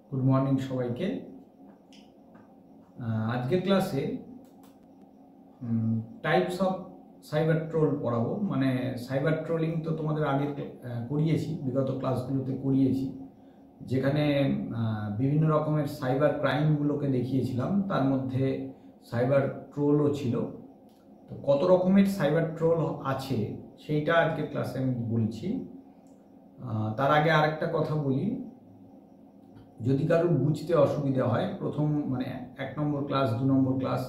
Good morning সবাইকে। আজকের ক্লাসে টাইপস অফ সাইবার ট্রোল পড়াবো। মানে সাইবার ট্রোলিং তো তোমাদের আগে করিয়েছি, বিগত ক্লাসগুলোতে করিয়েছি, যেখানে বিভিন্ন রকমের সাইবার ক্রাইমগুলোকে দেখিয়েছিলাম। তার মধ্যে সাইবার ট্রোলও ছিল। তো কত রকমের সাইবার ট্রোল আছে সেইটা আজকের ক্লাসে আমি বলছি। তার আগে আরেকটা কথা বলি, যদি কারোর বুঝতে অসুবিধা হয় প্রথম মানে 1 নম্বর ক্লাস 2 নম্বর ক্লাস,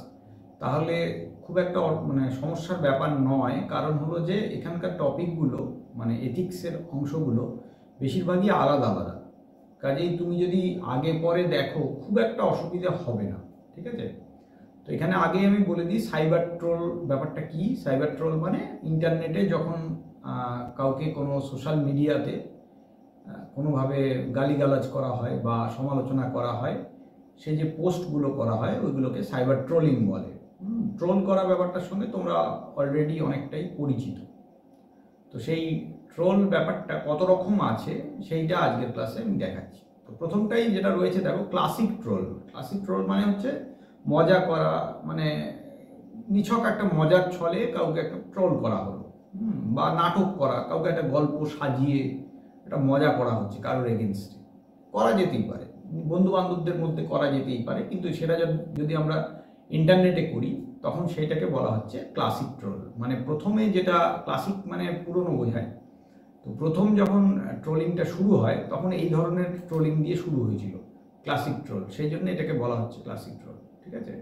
তাহলে খুব একটা সমস্যার ব্যাপার নয়। কারণ হলো যে এখানকার টপিকগুলো মানে এথিক্সের অংশগুলো বেশিরভাগই আলাদা আলাদা। কাজেই তুমি যদি আগে পরে দেখো খুব একটা অসুবিধা হবে না, ঠিক আছে? তো এখানে আগে আমি বলে দিই সাইবার ট্রোল ব্যাপারটা কি। সাইবার ট্রোল মানে ইন্টারনেটে যখন কাউকে কোনো সোশ্যাল মিডিয়াতে কোনোভাবে গালিগালাজ করা হয় বা সমালোচনা করা হয়, সেই যে পোস্টগুলো করা হয় ওইগুলোকে সাইবার ট্রোলিং বলে। ট্রোল করা ব্যাপারটার সঙ্গে তোমরা অলরেডি অনেকটাই পরিচিত। তো সেই ট্রোল ব্যাপারটা কত রকম আছে সেইটা আজকের ক্লাসে আমি দেখাচ্ছি। তো প্রথমটাই যেটা রয়েছে দেখো, ক্লাসিক ট্রোল। ক্লাসিক ট্রোল মানে হচ্ছে মজা করা, মানে নিছক একটা মজার ছলে কাউকে একটা ট্রোল করা হলো, বা নাটক করা, কাউকে একটা গল্প সাজিয়ে একটা মজা করা হচ্ছে কারোর এগেনস্টে, করা যেতেই পারে, বন্ধু বান্ধবদের মধ্যে করা যেতেই পারে, কিন্তু সেটা যদি আমরা ইন্টারনেটে করি তখন সেইটাকে বলা হচ্ছে ক্লাসিক ট্রোল। মানে প্রথমে যেটা ক্লাসিক মানে পুরনো বোঝায়। তো প্রথম যখন ট্রোলিংটা শুরু হয় তখন এই ধরনের ট্রোলিং দিয়ে শুরু হয়েছিল, ক্লাসিক ট্রোল, সেই জন্য এটাকে বলা হচ্ছে ক্লাসিক ট্রোল, ঠিক আছে?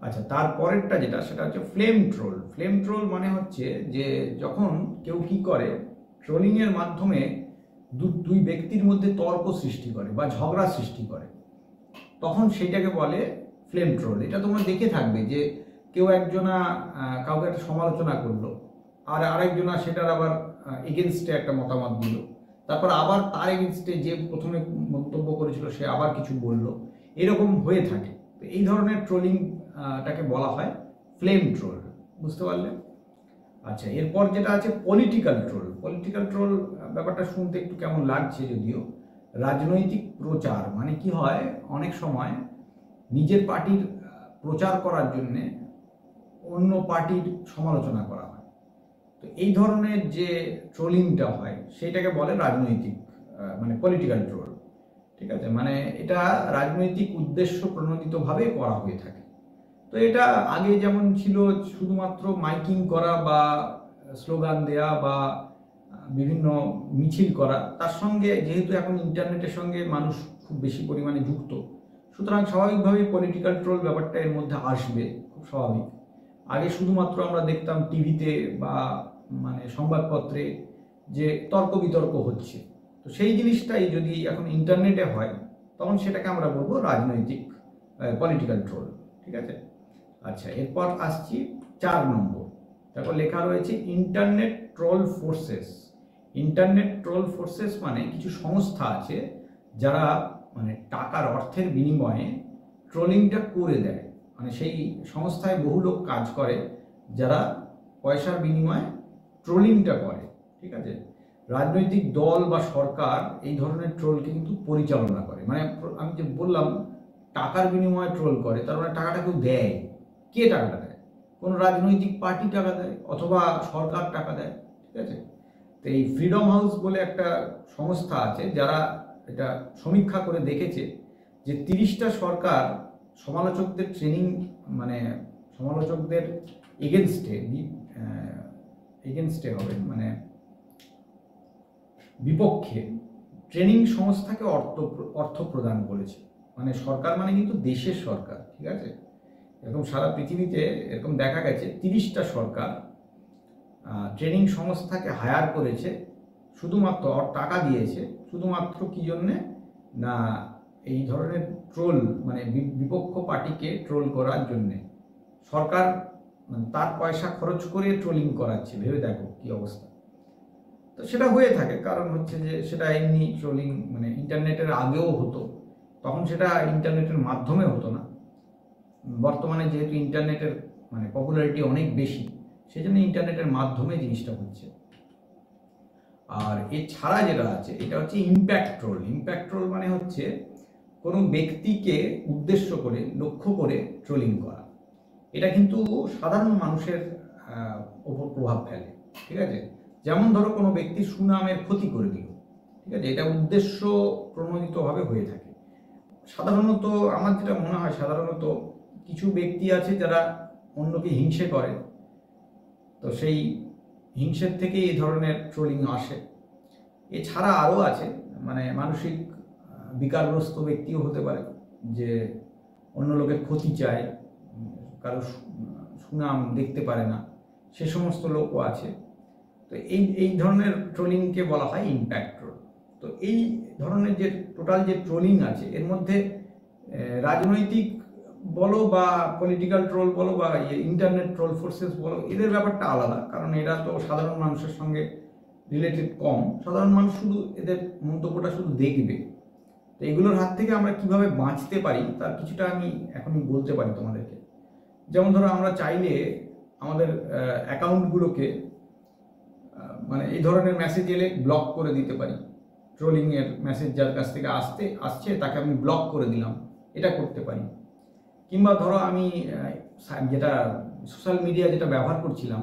আচ্ছা, তারপরেরটা যেটা সেটা হচ্ছে ফ্লেম ট্রোল। ফ্লেম ট্রোল মানে হচ্ছে যে যখন কেউ কি করে, ট্রোলিংয়ের মাধ্যমে দুই ব্যক্তির মধ্যে তর্ক সৃষ্টি করে বা ঝগড়া সৃষ্টি করে, তখন সেইটাকে বলে ফ্লেম ট্রোল। এটা তোমরা দেখে থাকবে যে কেউ একজনা কাউকে একটা সমালোচনা করলো, আর আরেকজনা সেটার আবার এগেনস্টে একটা মতামত দিল, তারপর আবার তার এগেনস্টে যে প্রথমে মন্তব্য করেছিল সে আবার কিছু বলল, এরকম হয়ে থাকে। তো এই ধরনের ট্রোলিংটাকে বলা হয় ফ্লেম ট্রোল। বুঝতে পারলে? আচ্ছা, এরপর যেটা আছে পলিটিক্যাল ট্রোল। পলিটিক্যাল ট্রোল ব্যাপারটা শুনতে একটু কেমন লাগছে যদিও। রাজনৈতিক প্রচার মানে কি হয়, অনেক সময় নিজের পার্টির প্রচার করার জন্যে অন্য পার্টির সমালোচনা করা হয়। তো এই ধরনের যে ট্রোলিংটা হয় সেটাকে বলে রাজনৈতিক মানে পলিটিক্যাল ট্রোল, ঠিক আছে? মানে এটা রাজনৈতিক উদ্দেশ্য প্রণোদিতভাবে করা হয়ে থাকে। তো এটা আগে যেমন ছিল শুধুমাত্র মাইকিং করা বা স্লোগান দেয়া বা বিভিন্ন মিছিল করা, তার সঙ্গে যেহেতু এখন ইন্টারনেটের সঙ্গে মানুষ খুব বেশি পরিমাণে যুক্ত, সুতরাং স্বাভাবিকভাবেই পলিটিক্যাল ট্রোল ব্যাপারটা এর মধ্যে আসবে, খুব স্বাভাবিক। আগে শুধুমাত্র আমরা দেখতাম টিভিতে বা মানে সংবাদপত্রে যে তর্ক বিতর্ক হচ্ছে, তো সেই জিনিসটাই যদি এখন ইন্টারনেটে হয় তখন সেটাকে আমরা বলবো রাজনৈতিক পলিটিক্যাল ট্রোল, ঠিক আছে? আচ্ছা, এরপর আসছি 4 নম্বর। তারপর লেখা রয়েছে internet troll forces. Internet troll forces মানে কিছু সংস্থা আছে যারা মানে টাকার অর্থের বিনিময়ে ট্রোলিংটা করে দেয়। মানে সেই সংস্থায় বহু লোক কাজ করে যারা পয়সার বিনিময়ে ট্রোলিংটা করে, ঠিক আছে? রাজনৈতিক দল বা সরকার এই ধরনের ট্রোলকে কিন্তু পরিচালনা করে। মানে আমি যে বললাম টাকার বিনিময়ে ট্রোল করে, তার মানে টাকাটা কেউ দেয়। কে টাকাটা দেয়? কোনো রাজনৈতিক পার্টি টাকা দেয় অথবা সরকার টাকা দেয়, ঠিক আছে? তো এই ফ্রিডম হাউস বলে একটা সংস্থা আছে যারা এটা সমীক্ষা করে দেখেছে যে 30টা সরকার সমালোচকদের ট্রেনিং মানে সমালোচকদের এগেনস্টে হবে মানে বিপক্ষে ট্রেনিং সংস্থাকে অর্থ প্রদান করেছে। মানে সরকার মানে কিন্তু দেশের সরকার, ঠিক আছে? এরকম সারা পৃথিবীতে এরকম দেখা গেছে 30টা সরকার ট্রেনিং সংস্থাকে হায়ার করেছে, শুধুমাত্র টাকা দিয়েছে শুধুমাত্র কি জন্যে না, এই ধরনের ট্রোল মানে বিপক্ষ পার্টিকে ট্রোল করার জন্যে। সরকার তার পয়সা খরচ করে ট্রোলিং করাচ্ছে, ভেবে দেখো কি অবস্থা। তো সেটা হয়ে থাকে, কারণ হচ্ছে যে সেটা এমনি ট্রোলিং মানে ইন্টারনেটের আগেও হতো, তখন সেটা ইন্টারনেটের মাধ্যমে হতো না। বর্তমানে যেহেতু ইন্টারনেটের মানে পপুলারিটি অনেক বেশি, সেই জন্য ইন্টারনেটের মাধ্যমে জিনিসটা হচ্ছে। আর এছাড়া যেটা আছে এটা হচ্ছে ইম্প্যাক্ট ট্রোল। ইম্প্যাক্ট ট্রোল মানে হচ্ছে কোনো ব্যক্তিকে উদ্দেশ্য করে লক্ষ্য করে ট্রোলিং করা, এটা কিন্তু সাধারণ মানুষের ওপর প্রভাব ফেলে। ঠিক আছে, যেমন ধরো কোনো ব্যক্তির সুনামের ক্ষতি করে দিল, ঠিক আছে, এটা উদ্দেশ্য প্রণোদিতভাবে হয়ে থাকে। সাধারণত আমার যেটা মনে হয়, সাধারণত কিছু ব্যক্তি আছে যারা অন্যকে হিংসে করে, তো সেই হিংসের থেকে এই ধরনের ট্রোলিং আসে। এছাড়া আরও আছে, মানে মানসিক বিকারগ্রস্ত ব্যক্তিও হতে পারে, যে অন্য লোকের ক্ষতি চায়, কারো সুনাম দেখতে পারে না, সে সমস্ত লোকও আছে। তো এই ধরনের ট্রোলিংকে বলা হয় ইম্প্যাক্ট ট্রোল। তো এই ধরনের যে টোটাল যে ট্রোলিং আছে, এর মধ্যে রাজনৈতিক বলো বা পলিটিক্যাল ট্রোল বলো বা ইন্টারনেট ট্রোল ফোর্সেস বলো, এদের ব্যাপারটা আলাদা, কারণ এরা তো সাধারণ মানুষের সঙ্গে রিলেটেড কম। সাধারণ মানুষ শুধু এদের মন্তব্যটা শুধু দেখবে। তো এগুলোর হাত থেকে আমরা কিভাবে বাঁচতে পারি তার কিছুটা আমি এখনই বলতে পারি তোমাদেরকে। যেমন ধরো, আমরা চাইলে আমাদের অ্যাকাউন্টগুলোকে মানে এই ধরনের মেসেজ এলে ব্লক করে দিতে পারি। ট্রোলিংয়ের মেসেজ যার কাছ থেকে আসছে তাকে আমি ব্লক করে দিলাম, এটা করতে পারি। কিংবা ধরো আমি যেটা সোশ্যাল মিডিয়া যেটা ব্যবহার করছিলাম,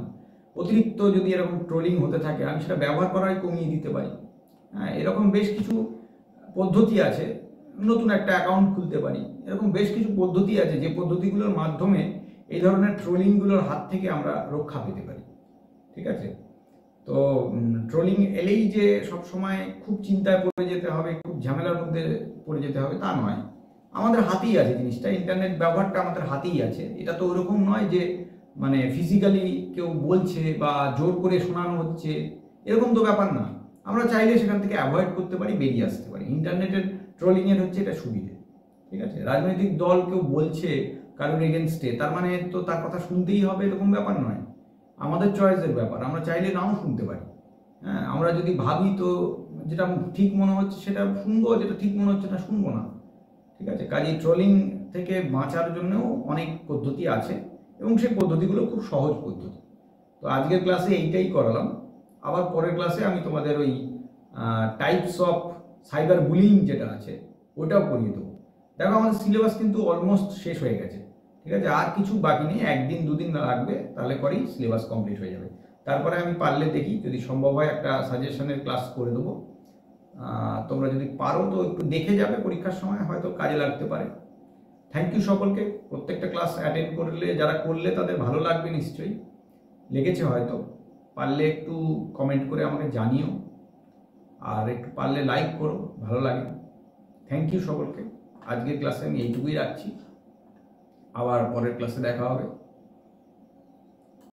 অতিরিক্ত যদি এরকম ট্রোলিং হতে থাকে, আমি সেটা ব্যবহার করাই কমিয়ে দিতে পারি। হ্যাঁ, এরকম বেশ কিছু পদ্ধতি আছে। নতুন একটা অ্যাকাউন্ট খুলতে পারি। এরকম বেশ কিছু পদ্ধতি আছে, যে পদ্ধতিগুলোর মাধ্যমে এই ধরনের ট্রোলিংগুলোর হাত থেকে আমরা রক্ষা পেতে পারি। ঠিক আছে, তো ট্রোলিং এলেই যে সবসময় খুব চিন্তায় পড়ে যেতে হবে, খুব ঝামেলার মধ্যে পড়ে যেতে হবে, তা নয়। আমাদের হাতেই আছে জিনিসটা, ইন্টারনেট ব্যবহারটা আমাদের হাতেই আছে। এটা তো ওরকম নয় যে মানে ফিজিক্যালি কেউ বলছে বা জোর করে শোনানো হচ্ছে, এরকম তো ব্যাপার না। আমরা চাইলে সেখান থেকে অ্যাভয়েড করতে পারি, বেরিয়ে আসতে পারি। ইন্টারনেটের ট্রোলিংয়ের হচ্ছে এটা সুবিধে। ঠিক আছে, রাজনৈতিক দল কেউ বলছে কারোর এগেনস্টে, তার মানে তো তার কথা শুনতেই হবে এরকম ব্যাপার নয়। আমাদের চয়েসের ব্যাপার, আমরা চাইলে নাও শুনতে পারি। হ্যাঁ, আমরা যদি ভাবি তো যেটা ঠিক মনে হচ্ছে সেটা শুনবো, যেটা ঠিক মনে হচ্ছে না শুনবো না। ঠিক আছে, কাজেই ট্রোলিং থেকে বাঁচার জন্যও অনেক পদ্ধতি আছে, এবং সেই পদ্ধতিগুলো খুব সহজ পদ্ধতি। তো আজকের ক্লাসে এইটাই করালাম। আবার পরের ক্লাসে আমি তোমাদের ওই টাইপস অফ সাইবার বুলিং যেটা আছে ওটাও করিয়ে দেবো। দেখো, আমাদের সিলেবাস কিন্তু অলমোস্ট শেষ হয়ে গেছে। ঠিক আছে, আর কিছু বাকি নেই, একদিন দুদিন লাগবে, তাহলে পরেই সিলেবাস কমপ্লিট হয়ে যাবে। তারপরে আমি পারলে দেখি, যদি সম্ভব হয় একটা সাজেশনের ক্লাস করে দেবো। তোমরা যদি পারো তো একটু দেখে যাবে, পরীক্ষার সময় হয়তো কাজে লাগতে পারে। থ্যাংক ইউ সকলকে। প্রত্যেকটা ক্লাস অ্যাটেন্ড করলে, যারা করলে তাদের ভালো লাগবে নিশ্চয়ই, লেগেছে হয়তো। পারলে একটু কমেন্ট করে আমাকে জানিও, আর একটু পারলে লাইক করো, ভালো লাগে। থ্যাংক ইউ সকলকে। আজকের ক্লাসে আমি এইটুকুই রাখছি, আবার পরের ক্লাসে দেখা হবে।